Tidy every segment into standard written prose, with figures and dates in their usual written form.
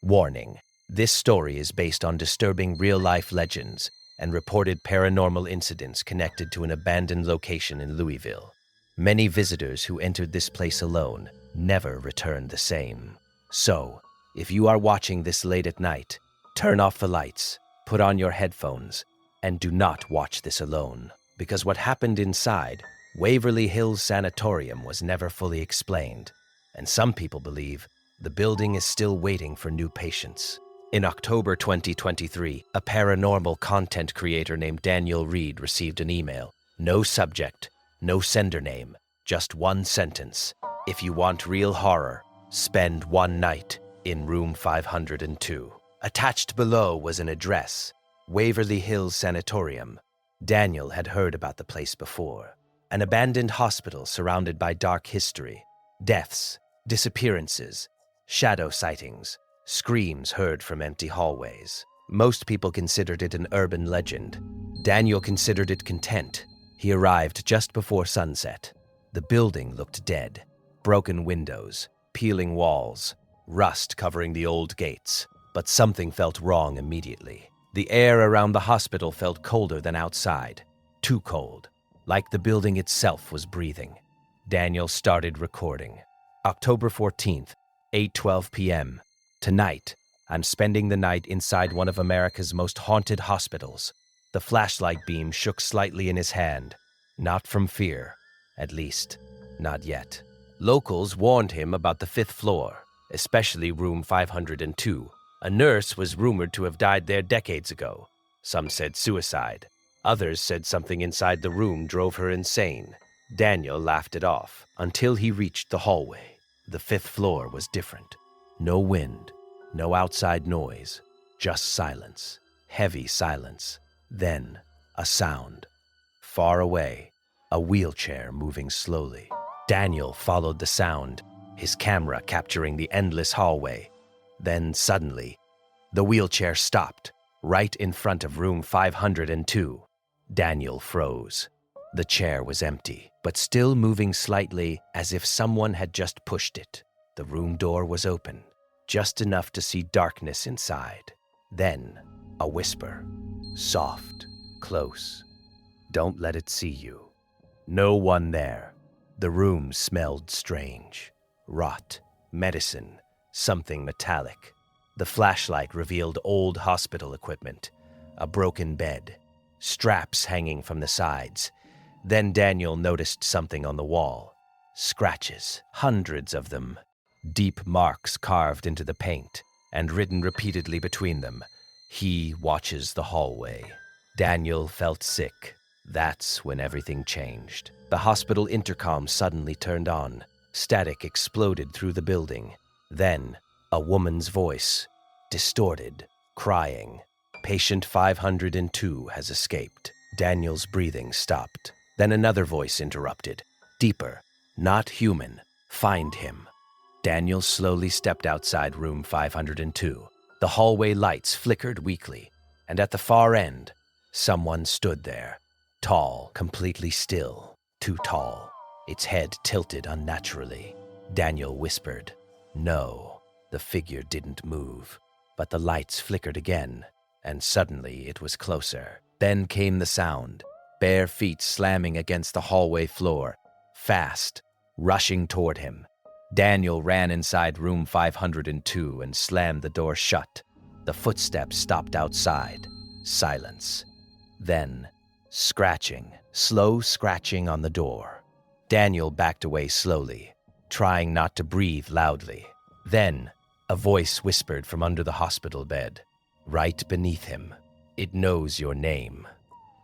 Warning: this story is based on disturbing real-life legends and reported paranormal incidents connected to an abandoned location in Louisville. Many visitors who entered this place alone never returned the same. So, if you are watching this late at night, turn off the lights, put on your headphones, and do not watch this alone. Because what happened inside Waverly Hills Sanatorium was never fully explained, and some people believe the building is still waiting for new patients. In October 2023, a paranormal content creator named Daniel Reed received an email. No subject, no sender name, just one sentence. If you want real horror, spend one night in room 502. Attached below was an address, Waverly Hills Sanatorium. Daniel had heard about the place before. An abandoned hospital surrounded by dark history, deaths, disappearances, shadow sightings, screams heard from empty hallways. Most people considered it an urban legend. Daniel considered it content. He arrived just before sunset. The building looked dead. Broken windows, peeling walls, rust covering the old gates. But something felt wrong immediately. The air around the hospital felt colder than outside. Too cold. Like the building itself was breathing. Daniel started recording. October 14th, 8:12 p.m. Tonight, I'm spending the night inside one of America's most haunted hospitals. The flashlight beam shook slightly in his hand. Not from fear. At least, not yet. Locals warned him about the 5th floor, especially room 502. A nurse was rumored to have died there decades ago. Some said suicide. Others said something inside the room drove her insane. Daniel laughed it off until he reached the hallway. The 5th floor was different. No wind, no outside noise, just silence, heavy silence. Then, a sound. Far away, a wheelchair moving slowly. Daniel followed the sound, his camera capturing the endless hallway. Then, suddenly, the wheelchair stopped, right in front of room 502. Daniel froze. The chair was empty, but still moving slightly as if someone had just pushed it. The room door was open, just enough to see darkness inside. Then, a whisper. Soft, close. Don't let it see you. No one there. The room smelled strange. Rot, medicine, something metallic. The flashlight revealed old hospital equipment, a broken bed, straps hanging from the sides. Then Daniel noticed something on the wall. Scratches, hundreds of them. Deep marks carved into the paint and written repeatedly between them. He watches the hallway. Daniel felt sick. That's when everything changed. The hospital intercom suddenly turned on. Static exploded through the building. Then, a woman's voice, distorted, crying. Patient 502 has escaped. Daniel's breathing stopped. Then another voice interrupted. Deeper, not human. Find him. Daniel slowly stepped outside room 502. The hallway lights flickered weakly, and at the far end, someone stood there. Tall, completely still. Too tall. Its head tilted unnaturally. Daniel whispered, "No." The figure didn't move, but the lights flickered again, and suddenly it was closer. Then came the sound, bare feet slamming against the hallway floor, fast, rushing toward him. Daniel ran inside room 502 and slammed the door shut. The footsteps stopped outside. Silence. Then, scratching, slow scratching on the door. Daniel backed away slowly, trying not to breathe loudly. Then, a voice whispered from under the hospital bed, right beneath him, "It knows your name."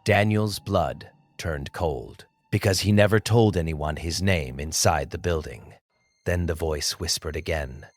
Daniel's blood turned cold, because he never told anyone his name inside the building. Then the voice whispered again,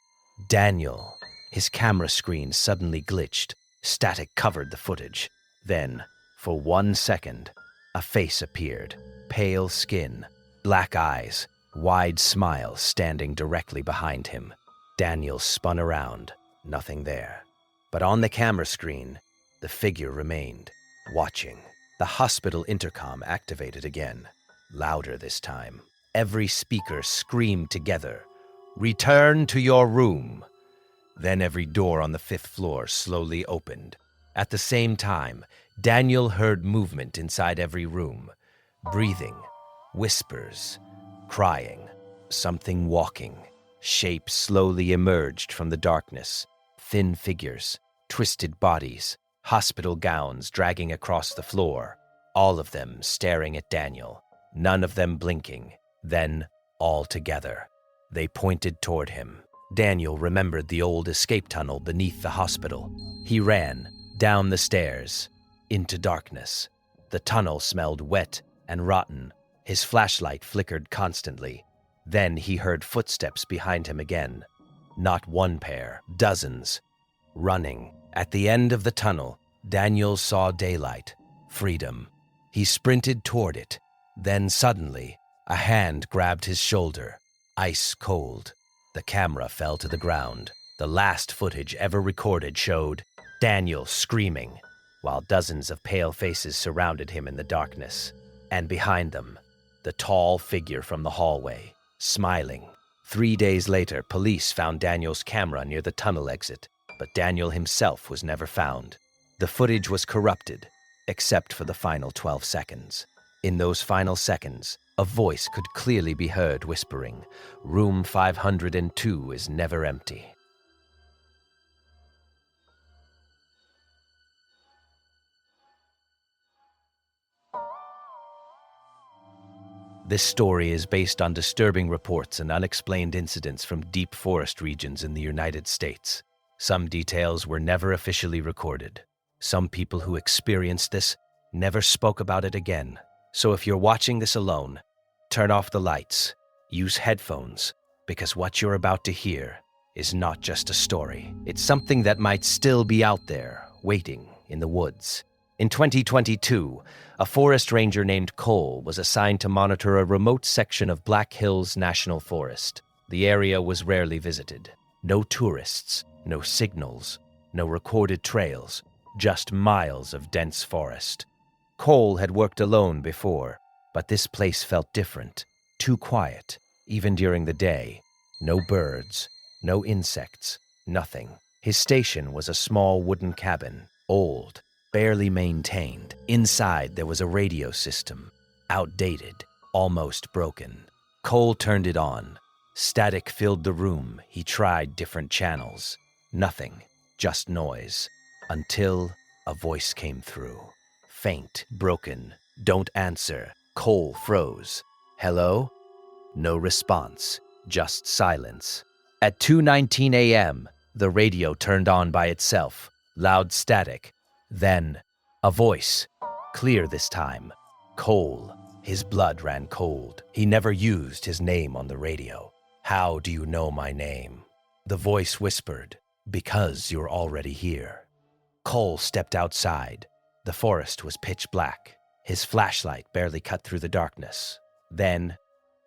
"Daniel." His camera screen suddenly glitched. Static covered the footage. Then, for 1 second, a face appeared. Pale skin, black eyes, wide smile standing directly behind him. Daniel spun around. Nothing there. But on the camera screen, the figure remained, watching. The hospital intercom activated again, louder this time. Every speaker screamed together, "Return to your room." Then every door on the 5th floor slowly opened. At the same time, Daniel heard movement inside every room. Breathing, whispers, crying, something walking. Shapes slowly emerged from the darkness. Thin figures, twisted bodies, hospital gowns dragging across the floor. All of them staring at Daniel, none of them blinking. Then, all together, they pointed toward him. Daniel remembered the old escape tunnel beneath the hospital. He ran, down the stairs, into darkness. The tunnel smelled wet and rotten. His flashlight flickered constantly. Then he heard footsteps behind him again. Not one pair, dozens. Running. At the end of the tunnel, Daniel saw daylight, freedom. He sprinted toward it. Then suddenly, a hand grabbed his shoulder, ice cold. The camera fell to the ground. The last footage ever recorded showed Daniel screaming, while dozens of pale faces surrounded him in the darkness. And behind them, the tall figure from the hallway, smiling. 3 days later, police found Daniel's camera near the tunnel exit, but Daniel himself was never found. The footage was corrupted, except for the final 12 seconds. In those final seconds, a voice could clearly be heard whispering, "Room 502 is never empty." This story is based on disturbing reports and unexplained incidents from deep forest regions in the United States. Some details were never officially recorded. Some people who experienced this never spoke about it again. So if you're watching this alone, turn off the lights, use headphones, because what you're about to hear is not just a story. It's something that might still be out there, waiting in the woods. In 2022, a forest ranger named Cole was assigned to monitor a remote section of Black Hills National Forest. The area was rarely visited. No tourists, no signals, no recorded trails, just miles of dense forest. Cole had worked alone before, but this place felt different, too quiet, even during the day. No birds, no insects, nothing. His station was a small wooden cabin, old, barely maintained. Inside, there was a radio system, outdated, almost broken. Cole turned it on. Static filled the room. He tried different channels. Nothing, just noise, until a voice came through. Faint, broken, "Don't answer." Cole froze. "Hello?" No response, just silence. At 2:19 a.m., the radio turned on by itself. Loud static. Then, a voice. Clear this time. Cole. His blood ran cold. He never used his name on the radio. "How do you know my name?" The voice whispered, "Because you're already here." Cole stepped outside. The forest was pitch black. His flashlight barely cut through the darkness. Then,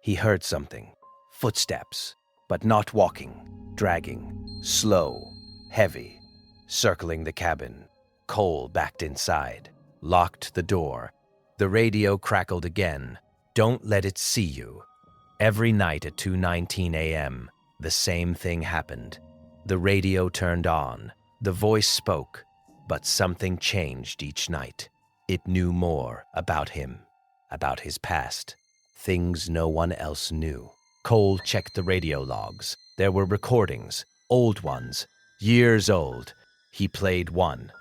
he heard something. Footsteps, but not walking, dragging, slow, heavy, circling the cabin. Cole backed inside, locked the door. The radio crackled again. "Don't let it see you." Every night at 2:19 a.m., the same thing happened. The radio turned on. The voice spoke, but something changed each night. It knew more about him, about his past, things no one else knew. Cole checked the radio logs. There were recordings, old ones, years old. He played one.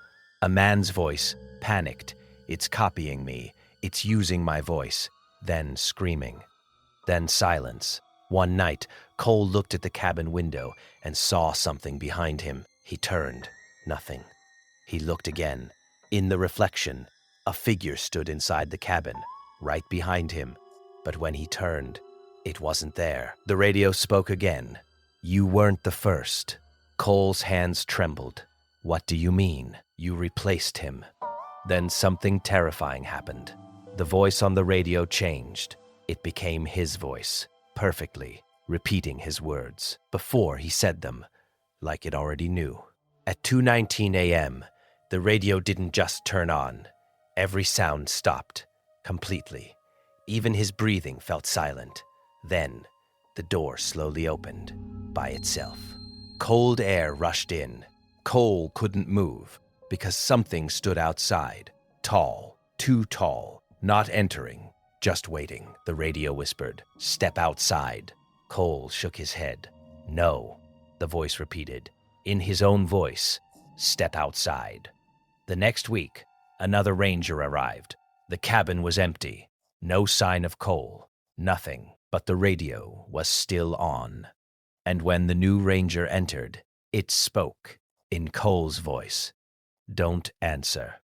A man's voice, panicked. "It's copying me. It's using my voice." Then screaming. Then silence. One night, Cole looked at the cabin window and saw something behind him. He turned. Nothing. He looked again. In the reflection, a figure stood inside the cabin, right behind him. But when he turned, it wasn't there. The radio spoke again. "You weren't the first." Cole's hands trembled. "What do you mean?" "You replaced him." Then something terrifying happened. The voice on the radio changed. It became his voice, perfectly, repeating his words, before he said them, like it already knew. At 2:19 a.m., the radio didn't just turn on. Every sound stopped, completely. Even his breathing felt silent. Then, the door slowly opened, by itself. Cold air rushed in. Cole couldn't move because something stood outside. Tall, too tall, not entering, just waiting, the radio whispered. Step outside. Cole shook his head. No, the voice repeated, in his own voice. Step outside. The next week, another ranger arrived. The cabin was empty. No sign of Cole. Nothing, but the radio was still on. And when the new ranger entered, it spoke in Cole's voice. Don't answer.